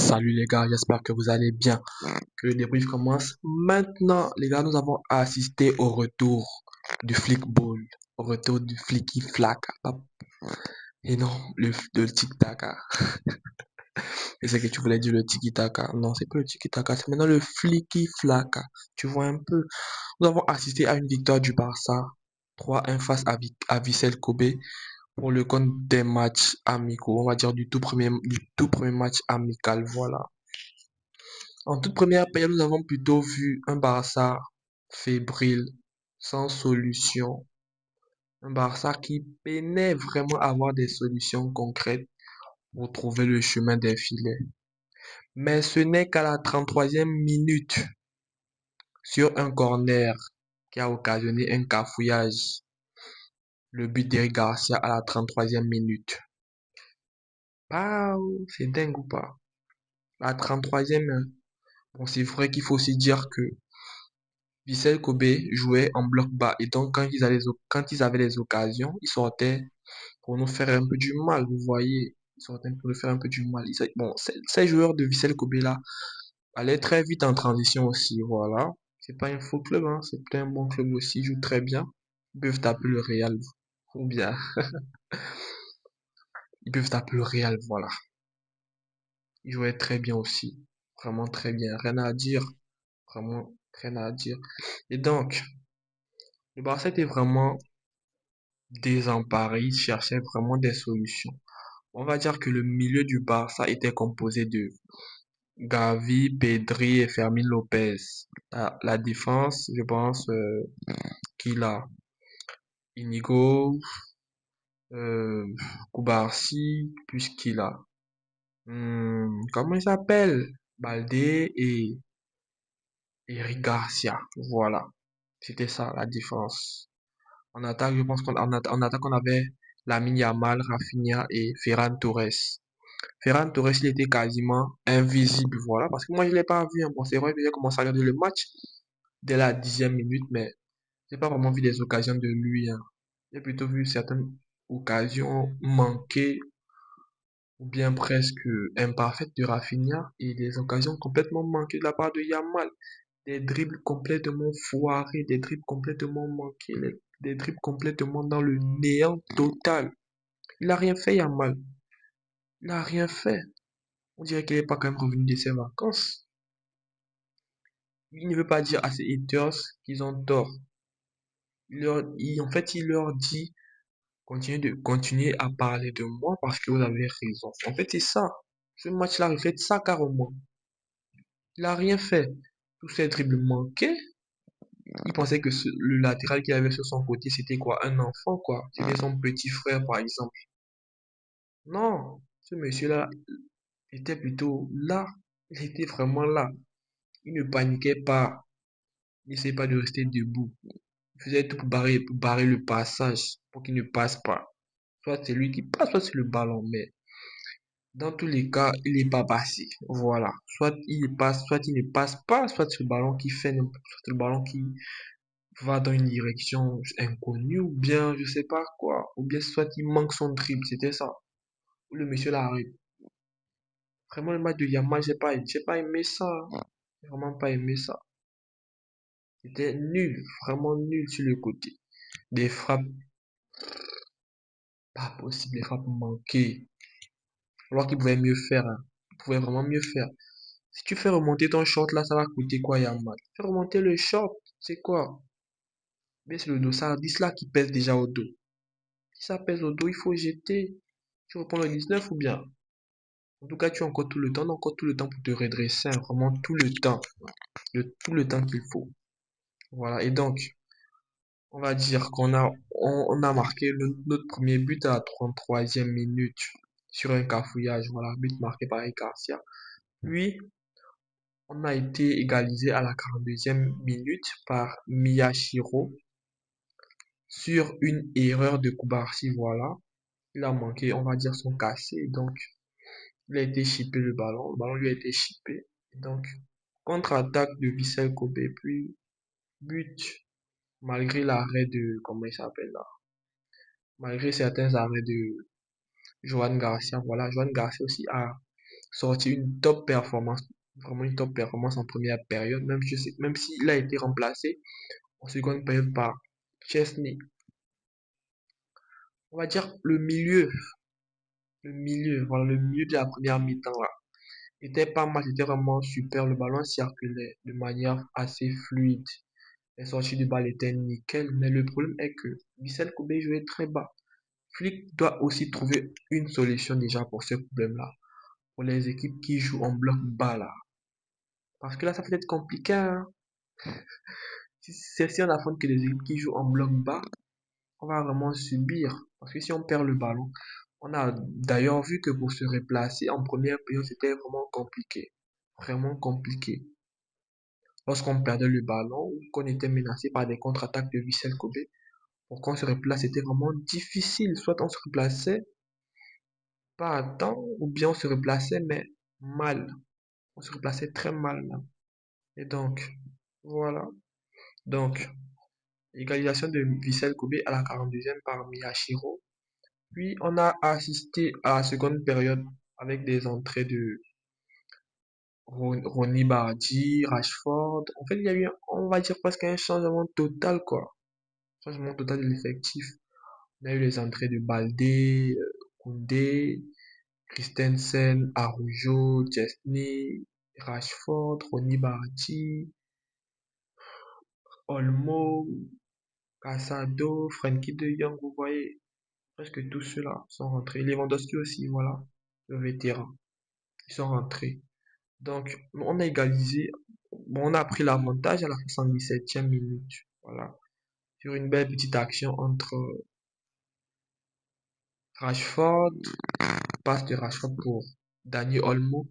Salut les gars, j'espère que vous allez bien. Que le débrief commence maintenant. Les gars, nous avons assisté au retour du flickball, au retour du flicky flack. Et non, le tic-tac. Je sais que tu voulais dire le tiki-taka. Non, c'est pas le tiki-taka, c'est maintenant le flicky flack. Tu vois un peu. Nous avons assisté à une victoire du Barça 3-1 face à Vissel Kobe pour le compte des matchs amicaux. On va dire du tout premier match amical. Voilà. En toute première période, nous avons plutôt vu un Barça fébrile, sans solution. Un Barça qui peinait vraiment à avoir des solutions concrètes pour trouver le chemin des filets. Mais ce n'est qu'à la 33e minute, sur un corner qui a occasionné un cafouillage, le but d'Eric Garcia à la 33e minute. Waouh, c'est dingue ou pas? La 33e, bon, c'est vrai qu'il faut aussi dire que Vissel Kobe jouait en bloc bas et donc quand ils avaient les occasions, ils sortaient pour nous faire un peu du mal, vous voyez. Ils sortaient pour nous faire un peu du mal. Bon, ces joueurs de Vissel Kobe là allaient très vite en transition aussi, voilà. C'est pas un faux club, hein, c'est un bon club aussi, ils jouent très bien. Ils peuvent taper le Real, ou bien, ils peuvent taper le Real, voilà. Ils jouaient très bien aussi, vraiment très bien, rien à dire, vraiment rien à dire. Et donc, le Barça était vraiment désemparé, il cherchait vraiment des solutions. On va dire que le milieu du Barça était composé de Gavi, Pedri et Fermin Lopez. La défense, je pense qu'il a Inigo, euh, Koubarsi, puisqu'il a, comment il s'appelle? Baldé et Eric Garcia. Voilà, c'était ça la défense. En attaque, je pense en attaque, on avait Lamine Yamal, Rafinha et Ferran Torres. Ferran Torres, il était quasiment invisible, voilà, parce que moi, je l'ai pas vu, hein. Bon, c'est vrai que j'ai commencé à regarder le match dès la 10e minute, mais j'ai pas vraiment vu des occasions de lui, hein. J'ai plutôt vu certaines occasions manquées, ou bien presque imparfaites de Rafinha, et des occasions complètement manquées de la part de Yamal. Des dribbles complètement foirés, des dribbles complètement manqués, des dribbles complètement dans le néant total. Il a rien fait, Yamal. Il a rien fait. On dirait qu'il n'est pas quand même revenu de ses vacances. Il ne veut pas dire à ses haters qu'ils ont tort. En fait, il leur dit, continuez à parler de moi parce que vous avez raison. En fait, c'est ça. Ce match-là reflète ça carrément. Il a rien fait. Tous ces dribbles manqués. Il pensait que le latéral qu'il avait sur son côté, c'était quoi? Un enfant, quoi. C'était son petit frère, par exemple. Non. Ce monsieur-là était plutôt là. Il était vraiment là. Il ne paniquait pas. Il n'essayait pas de rester debout. Il faisait tout pour barrer le passage, pour qu'il ne passe pas. Soit c'est lui qui passe, soit c'est le ballon. Mais dans tous les cas, il n'est pas passé. Voilà. Soit il passe, soit il ne passe pas, soit c'est le ballon qui fait, soit c'est le ballon qui va dans une direction inconnue, ou bien je sais pas quoi. Ou bien soit il manque son dribble, c'était ça. Ou le monsieur l'arrête. Vraiment, le match de Yamal, j'ai pas aimé ça. J'ai vraiment pas aimé ça. C'était nul, vraiment nul sur le côté. Des frappes, pas possible, des frappes manquées. Alors qu'il pouvait mieux faire, hein. Il pouvait vraiment mieux faire. Si tu fais remonter ton short là, ça va coûter quoi, Yamal? Fais remonter le short, c'est quoi? Mais c'est le dossard 10 là qui pèse déjà au dos. Si ça pèse au dos, il faut jeter. Tu reprends le 19 ou bien? En tout cas, tu as encore tout le temps, encore tout le temps pour te redresser, hein. Vraiment tout le temps. Tout le temps qu'il faut. Voilà. Et donc, on va dire qu'on a marqué notre premier but à la 33e minute sur un cafouillage. Voilà, but marqué par Eric Garcia. Puis, on a été égalisé à la 42e minute par Miyashiro sur une erreur de Koubarsi. Voilà, il a manqué, on va dire, son cassé. Donc, il a été chippé le ballon lui a été chippé. Donc, contre-attaque de Vissel Kobe, puis but, malgré l'arrêt de, comment il s'appelle là, malgré certains arrêts de Joan Garcia. Voilà, Joan Garcia aussi a sorti une top performance, vraiment une top performance en première période, même s'il a été remplacé en seconde période par Chesney. On va dire voilà, le milieu de la première mi-temps là, était pas mal, c'était vraiment super, le ballon circulait de manière assez fluide. Les sorties de balle étaient nickel, mais le problème est que Vissel Kobe jouait très bas. Flick doit aussi trouver une solution déjà pour ce problème-là, pour les équipes qui jouent en bloc bas là. Parce que là, ça peut être compliqué, hein. Si on affronte que des équipes qui jouent en bloc bas, on va vraiment subir. Parce que si on perd le ballon, on a d'ailleurs vu que pour se replacer en première période, c'était vraiment compliqué. Vraiment compliqué. Lorsqu'on perdait le ballon ou qu'on était menacé par des contre-attaques de Vissel Kobe, pour qu'on se replace, c'était vraiment difficile. Soit on se replaçait pas à temps, ou bien on se replaçait, mais mal. On se replaçait très mal, là. Et donc, voilà. Donc, égalisation de Vissel Kobe à la 42e par Miyashiro. Puis, on a assisté à la seconde période avec des entrées de Ronny Bardi, Rashford. En fait, il y a eu, on va dire presque un changement total, quoi. Changement total de l'effectif. On a eu les entrées de Baldé, Koundé, Christensen, Arujo, Chesney, Rashford, Ronny Bardi, Olmo, Casado, Frenkie de Jong, vous voyez, presque tous ceux-là sont rentrés. Lewandowski aussi, voilà, le vétéran, ils sont rentrés. Donc, on a égalisé, bon, on a pris l'avantage à la 77e minute, voilà, sur une belle petite action entre Rashford, passe de Rashford pour Dani Olmo,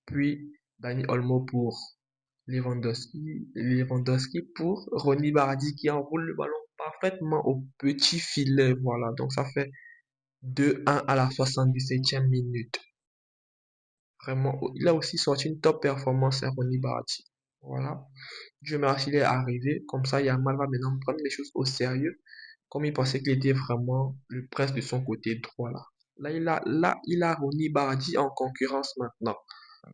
puis Dani Olmo pour Lewandowski pour Ronny Bardi qui enroule le ballon parfaitement au petit filet. Voilà, donc ça fait 2-1 à la 77e minute. Vraiment, il a aussi sorti une top performance à Ronny Bardi. Voilà, Dieu merci, il est arrivé. Comme ça, Yamal va maintenant prendre les choses au sérieux. Comme il pensait qu'il était vraiment le prince de son côté droit là. Là, il a Ronny Bardi en concurrence maintenant.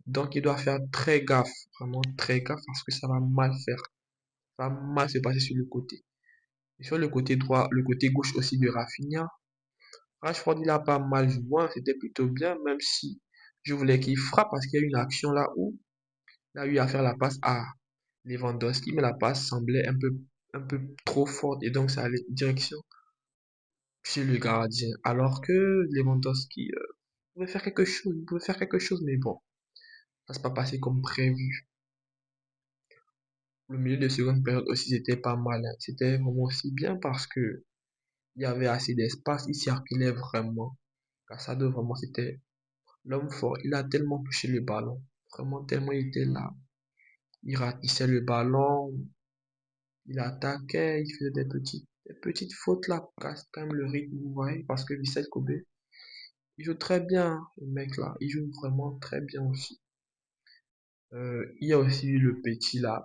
Donc, il doit faire très gaffe, vraiment très gaffe parce que ça va mal faire. Ça va mal se passer sur le côté. Et sur le côté droit, le côté gauche aussi de Rafinha, Rashford, il a pas mal joué, c'était plutôt bien, même si je voulais qu'il frappe parce qu'il y a une action là où il a eu à faire la passe à Lewandowski, mais la passe semblait un peu trop forte et donc ça allait direction chez le gardien. Alors que Lewandowski pouvait faire quelque chose, mais bon, ça s'est pas passé comme prévu. Le milieu de seconde période aussi, c'était pas mal, hein. C'était vraiment aussi bien parce que il y avait assez d'espace, il circulait vraiment. Casado, vraiment, c'était l'homme fort. Il a tellement touché le ballon. Vraiment, tellement il était là. Il ratissait le ballon, il attaquait, il faisait des petites fautes là pour casser quand même le rythme, vous voyez, parce que Vissel Kobe, il joue très bien, hein, le mec là. Il joue vraiment très bien aussi. Il y a aussi le petit là,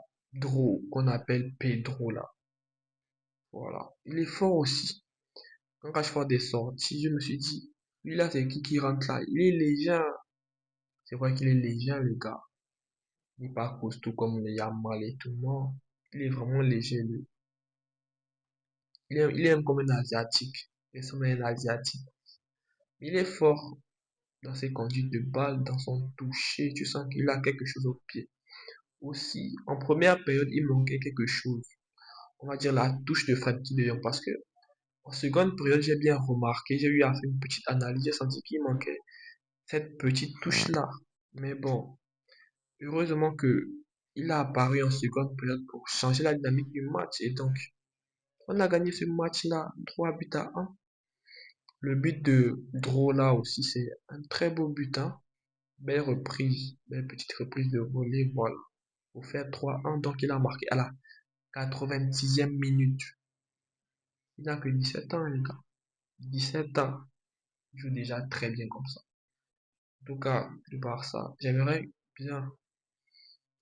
qu'on appelle Pedro là. Voilà. Il est fort aussi. Quand Rashford est sorti, je me suis dit, lui là, c'est qui rentre là? Il est léger. C'est vrai qu'il est léger, le gars. Il n'est pas costaud comme le Yamal et tout, non. Il est vraiment léger, lui. Il est comme un Asiatique. Il est comme un Asiatique. Il est fort dans ses conduites de balle, dans son toucher. Tu sens qu'il a quelque chose au pied. Aussi, en première période, il manquait quelque chose. On va dire la touche de Frenkie de Jong. Parce que en seconde période, j'ai bien remarqué, j'ai eu à faire une petite analyse, j'ai senti qu'il manquait cette petite touche-là. Mais bon, heureusement que il a apparu en seconde période pour changer la dynamique du match. Et donc, on a gagné ce match-là 3 buts à 1. Le but de Drola aussi, c'est un très beau but, hein. Belle reprise, belle petite reprise de volée, voilà. Pour faire 3-1, donc il a marqué à la 86e minute. Il n'a que 17 ans, les gars. 17 ans. Il joue déjà très bien comme ça. En tout cas, de par ça, bien,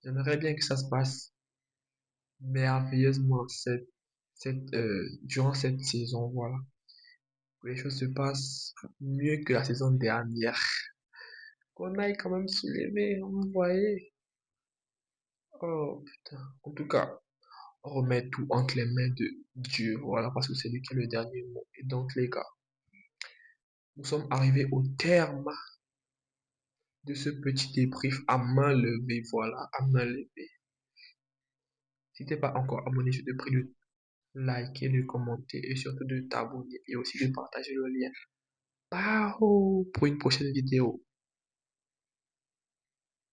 j'aimerais bien que ça se passe merveilleusement durant cette saison, voilà. Que les choses se passent mieux que la saison dernière. qu'on aille quand même se lever, vous voyez. Oh putain. En tout cas, on remet tout entre les mains de Dieu, voilà, parce que c'est lui qui a le dernier mot. Et donc, les gars, nous sommes arrivés au terme de ce petit débrief à main levée, voilà, à main levée. Si t'es pas encore abonné, je te prie de liker, de commenter et surtout de t'abonner et aussi de partager le lien. Ciao pour une prochaine vidéo.